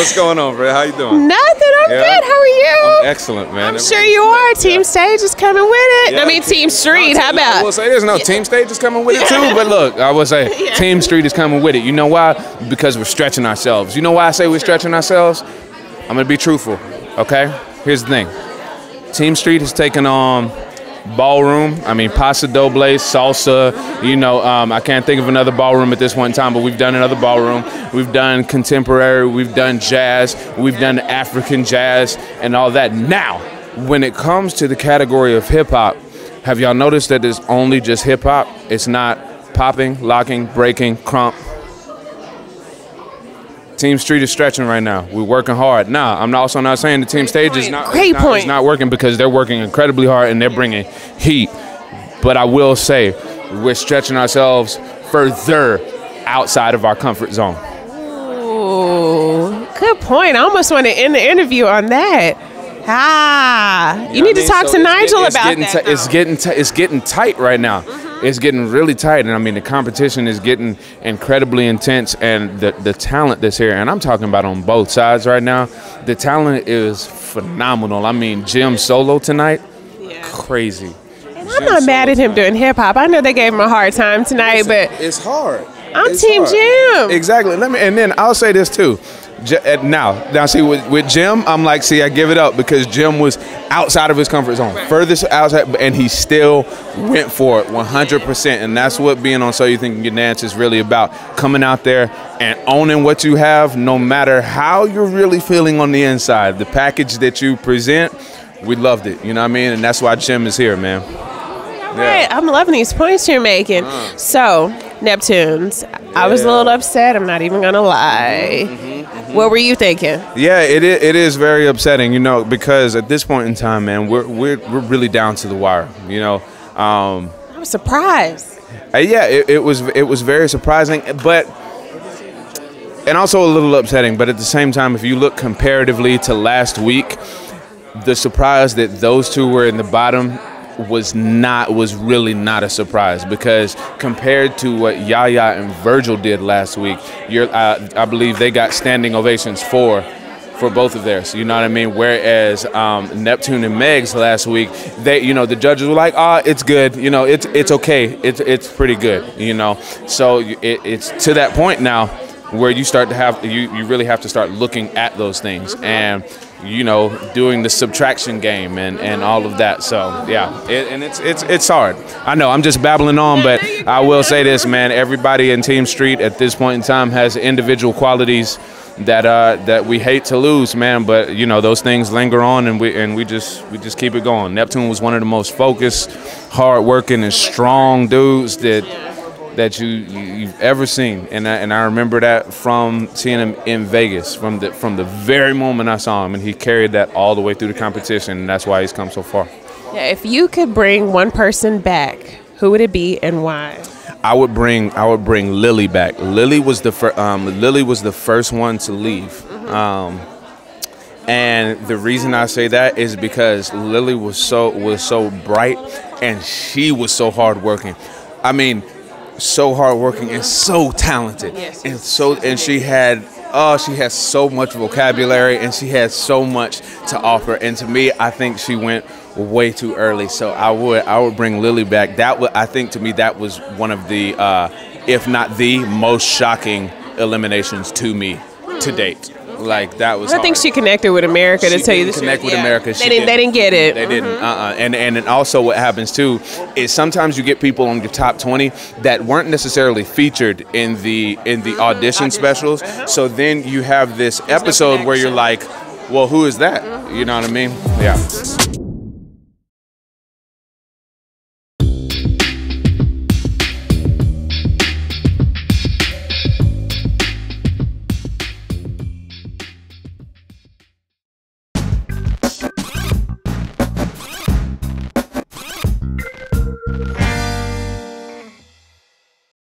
What's going on, bro? How you doing? Nothing. I'm good. How are you? I'm excellent, man. I'm sure you are. Team Stage is coming with it. Yeah, I mean, Team Street. How about? I will say there's no Team Stage is coming with it too, but look, I will say Team Street is coming with it. You know why? Because we're stretching ourselves. You know why I say we're stretching ourselves? I'm gonna be truthful, okay? Here's the thing. Team Street has taken on ballroom. I mean, Paso Doble, salsa. You know, I can't think of another ballroom at this point in time, but we've done another ballroom. We've done contemporary. We've done jazz. We've done African jazz and all that. Now, when it comes to the category of hip hop, have y'all noticed that it's only just hip hop? It's not popping, locking, breaking, crump. Team Street is stretching right now. We're working hard. Now, I'm also not saying the Team Stage is not working, because they're working incredibly hard and they're bringing heat. But I will say we're stretching ourselves further outside of our comfort zone. Ooh, good point. I almost want to end the interview on that. You need to talk to Nigel about that. It's getting tight right now. It's getting really tight, and I mean the competition is getting incredibly intense, and the talent that's here, and I'm talking about on both sides right now, the talent is phenomenal. I mean, Jim solo tonight, crazy. And I'm not mad at him doing hip hop. I know they gave him a hard time tonight, but it's hard. I'm Team Jim. Exactly. And then I'll say this too. Now, see, with Jim, I'm like, see, I give it up because Jim was outside of his comfort zone, furthest outside, and he still went for it 100%. And that's what being on So You Think You Can Dance is really about, coming out there and owning what you have, no matter how you're really feeling on the inside. The package that you present, we loved it, you know what I mean? And that's why Jim is here, man. All right, I'm loving these points you're making. So, Neptunes, I was a little upset. I'm not even going to lie. What were you thinking? Yeah, it is very upsetting, you know, because at this point in time, man, we're really down to the wire, you know. I was surprised. Yeah, it was very surprising, but and also a little upsetting. But at the same time, if you look comparatively to last week, the surprise that those two were in the bottom was really not a surprise, because compared to what Yaya and Virgil did last week, I believe they got standing ovations for both of theirs. You know what I mean? Whereas Neptune and Megs last week, the judges were like, it's good. You know, it's okay. It's pretty good. You know, so it's to that point now where you start to have you really have to start looking at those things and, you know, doing the subtraction game and all of that. So yeah, it's hard. I know I'm just babbling on, but I will say this, man. Everybody in Team Street at this point in time has individual qualities that we hate to lose, man. But you know, those things linger on, and we just keep it going. Neptune was one of the most focused, hard-working, and strong dudes that you've ever seen, and I remember that from seeing him in Vegas, from the very moment I saw him, and he carried that all the way through the competition, and that's why he's come so far. Yeah, if you could bring one person back, who would it be and why? I would bring Lily back. Lily was the first one to leave. And the reason I say that is because Lily was so bright, and she was so hardworking. I mean, so hardworking and so talented, and she had so much vocabulary, and she had so much to offer. And to me, I think she went way too early. So I would bring Lily back. I think to me that was one of the, if not the most shocking eliminations to me to date. Like, that was I think she connected with America, to tell you the truth. Connect with America. They didn't get it. They didn't. And also what happens too is sometimes you get people on your top 20 that weren't necessarily featured in the audition specials. So then you have this episode where you're like, well, who is that? You know what I mean? Yeah.